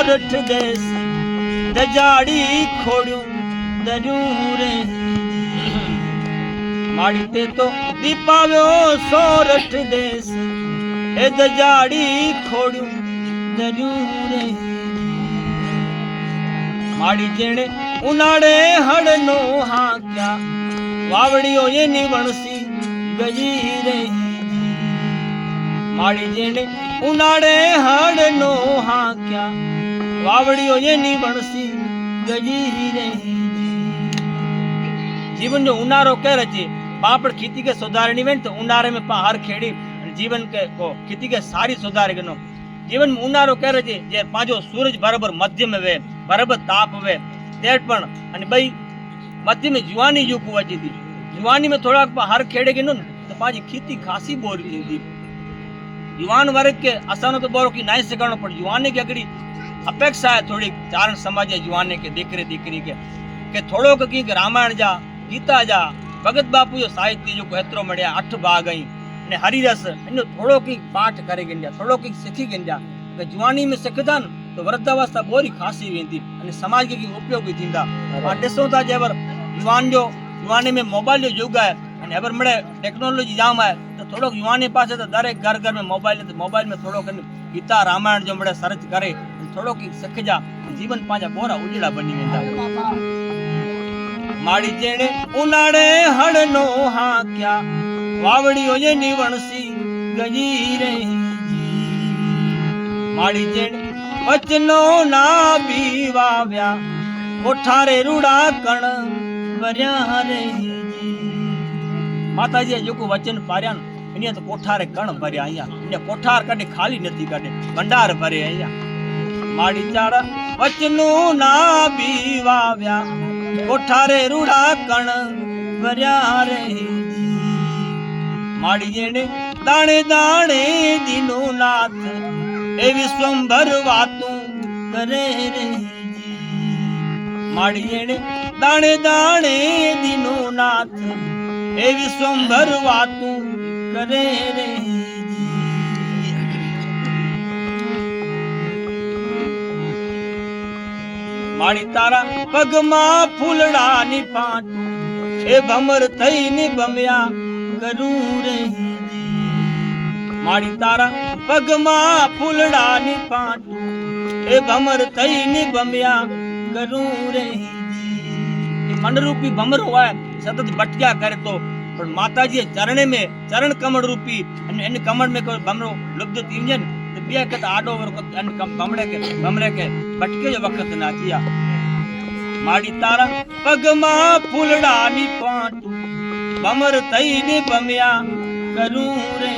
सोरठ देश दजाड़ी खोड़ू दरू रे माड़ी ते तो दीपाव्यो सोरठ देश ए दजाड़ी खोड़ू दरू रे माड़ी जेणे उनाड़े हड़नो हाक्या वावड़ियो ये निवणसी गजी रे माड़ी जेणे उनाड़े हड़नो हाक्या वावड़ियो ये निवणसी गजी रे जीवन जो उनारो कह रहे पापड़ खेती के सुधारणी में तो उनारे में हर खेड़ी जीवन के को खेती के सारी सुधारे गनो जीवन में उनारो कह रहे जे पांचो सूरज बराबर मध्य में वे बराबर ताप वे तेट पण अने भाई मध्य में जुवानी जो को वची थी जुवानी में थोड़ा हर खेड़े के नो तो पाजी खेती खासी बोरी थी युवान वर्ग के असानो तो बोरो की नाई से करनो पड़ जुवानी की अगड़ी अपेक्षा है थोड़ी चारण समाज जुवानी के दीकरी के थोड़ो की रामायण जा गीता जा भगत बापू जो साहित्य जो हेतरो मळ्या 8 भाग आई ने हरिरस इनो थोड़ो की पाठ करे गंजा थोड़ो की सीखी गंजा के जुवानी में सिखदा न तो वृद्धावस्था बोरी खासी वेंदी अने समाज के उपयोगी थींदा आ देसो ता जेवर युवानी में मोबाइल जो युग है अने एवर मळे टेक्नोलॉजी जाम है तो थोड़ो युवानी पासे तो दरेक घर में मोबाइल में थोड़ो गीता रामायण जो मळे सर्च करे थोड़ो की सीख जा जीवन पाजा बोरा उजड़ा बनी वेंदा माड़ी जेणे उनाड़े हड़नो हाक्या वावड़ियो ये निवणसी गजी रे माड़ी जेणे वचनो ना बीवाव्या कोठारे रूड़ा कण भर्या रे माताजी जो को वचन पार्या इने तो कोठारे कण भर्या आया इने कोठार कदे खाली नथी कदे भंडार भरे आया माड़ी चाड़ा वचनो ना बीवाव्या कोठारे रूड़ा कण भर्या रे माड़ी जेणे दाणे दाणे दिनो नाथ ए विश्वंभर वातू करे रे माड़ी जेणे दाणे दाणे दिनो नाथ ए विश्वंभर वातू करे रे माड़ी तारा पगमा फूलड़ा नी पाटू ए भमर थई नी बमया करू रे माड़ी तारा पगमा फूलड़ा नी पाटू ए भमर थई नी बमया करू रे मन रूपी भमर हुआ है सतत भटक्या करे तो पर माताजी चरणे में चरण कमल रूपी इन कमल में कोई भमरो लुब्ध थींजन बिया के आडो वर को अन कम बमरे के भटके जो वक्त ना किया माड़ी तारा पगमा फूलड़ा नी पाटू बमर तई नी बमया करू रे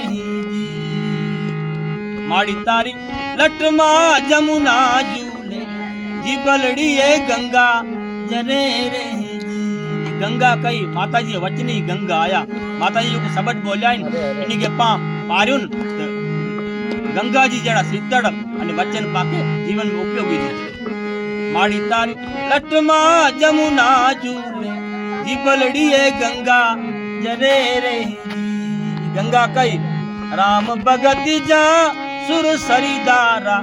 माड़ी तारी लटमा जमुना झूले जीबलड़ी ए गंगा जरे रे गंगा कई माताजी वचनी गंगा आया माताजी को सबद बोल्या इनी के पा पार्युन गंगा जी जड़ा सिद्धड़ अने वचन पाके जीवन में उपयोगी थी माड़ी तारी लटमा जमुना झूले जीबलड़ी ए गंगा जरे रे गंगा कई राम भगत जा सुर सरिदारा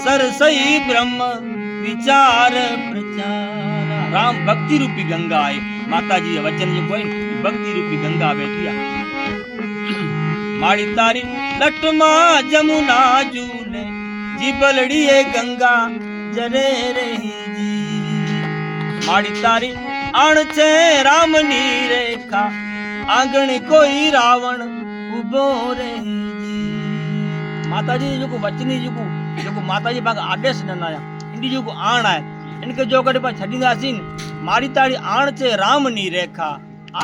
सरसई ब्रह्म विचार प्रचार राम भक्ति रूपी गंगा आए माताजी वचन जो कोई भक्ति रूपी गंगा बैठिया माड़ी तारी लटमा जमुना झूले जीबलड़ी ए गंगा जरे रे माड़ी तारी आण छे राम नी रेखा आंगण कोई रावण उबो रे माताजी जो को वचनी जो को माताजी बाग आदेश न आया इंडी जो को आण है इनके जो कड़े पर छडींदासीन माड़ी तारी आण छे राम नी रेखा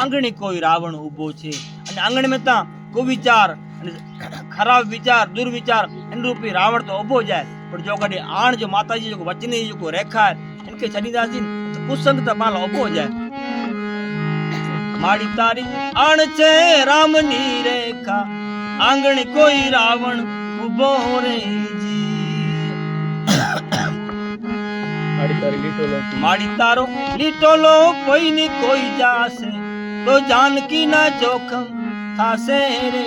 आंगण कोई रावण उबो छे अने आंगण में ता कुविचार खराब विचार दुर्विचार इन रूपी रावण तो उभो जाए पर जो कदे आण जो माताजी जो वचनी जो रेखा है इनके छडींदासीन तो कुसंग तो माल उभो जाए माड़ी तारी आण छे राम नी रेखा आंगण कोई रावण उभो रे माड़ी तारो लिटोलो कोई नी कोई जासे तो जानकी ना जोखम थासे रे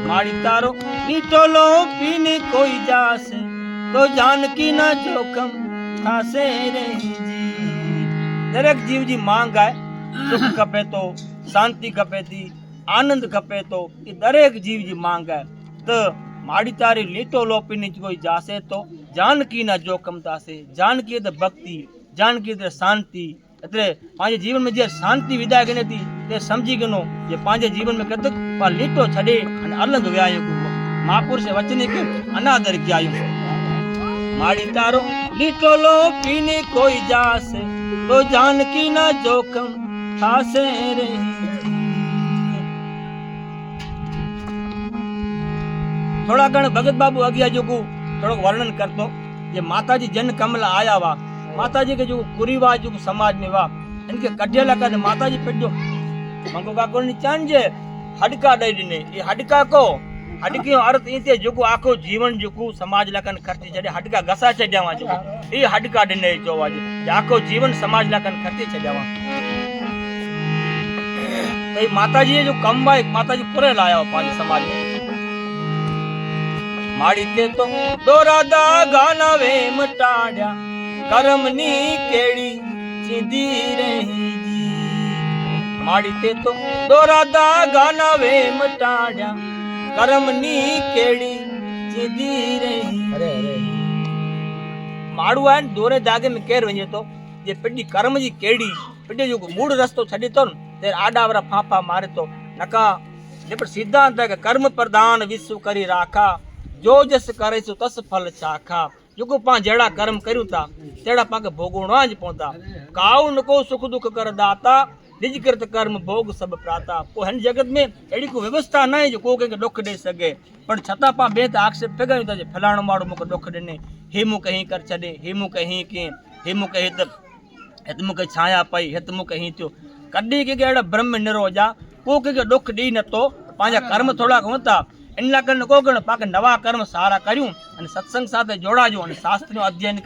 माड़ी तारो लिटोलो पीने कोई जासे तो जानकी ना जोखम थासे रही जी। दरेक जीव जी मांग है सुख खपे तो शांति खपे थी आनंद खपे तो ये दरेक जीव जी मांग है। तो माड़ी तारी लीटो लोपीनी कोई जासे तो जानकी ना जोखम थासे। जानकी तो भक्ति जानकी तो शांति એટલે પાંજે જીવન में જે શાંતિ વિદાય ગણે હતી તે સમજી ગયો જે પાંજે जीवन में કદક પા લીટો છડે અને અલંગ વ્યાયો મહાપુરુષે વચને કે અનાદર ક્યાયું માડી તારો લીટો લો પીને કોઈ જાસે તો जानकी ना जोखम થાસે રહી। थोड़ा घण भगत बाबू अगिया जो थोड़ा वर्णन करतो ये माताजी जन कमला आया वा माताजी के जो कुरीवा जो समाज में वा इनके कटियाला का माताजी पेड्यो मंगो का कोनी चांजे हडका दई दिने ये हडका को हडकी अर्थ इते जो आखो जीवन जो समाज लकन खर्ची छडे हडका गसा छड्यावा जो ये हडका दिने जोवा जे आखो जीवन समाज लकन खर्ची छड्यावा। तो माताजी जो कमवा एक माताजी पूरे लाया पांच समाज में माड़ी ते तो दोरादा गाना वे मटाड्या करमनी केड़ी चिंदी रही जी। माड़ी ते तो दोरादा गाना वे मटाड्या करमनी केड़ी चिंदी रही। माड़ू है दोरे दागे में केर वजे तो ये पिड्डी कर्म जी केड़ी पिड्डी जो मूड रस्तो छडी तो ते आडावरा फाफा मारे तो नका जे पर सिद्धांत है कि कर्म प्रदान विश्व करी राखा जो जस करे सो तस फल चाखा। जो पा जेड़ा कर्म करूं था तेड़ा पाके भोगणो ज पोता काउ नको सुख दुख कर दाता निज कृत कर्म भोग सब प्राता। को हन जगत में एड़ी को व्यवस्था नहीं जो को के दुख दे सके पण छता पा बे त आक्षेप फेगायो त फलाणो माड़ो मुके दुख देने हेमु कहीं कर छडे हेमु कहीं के हेमु कहीं त हेत मुके छाया पई हेत मुके ही तो कदी के एड़ा ब्रह्म निरोजा को के दुख दी न तो पांजा कर्म थोड़ा होता इनला कन को पाके नवा कर्म सारा कर्यूं अने सत्संग साथे जोड़ाजो अने शास्त्र नो अध्ययन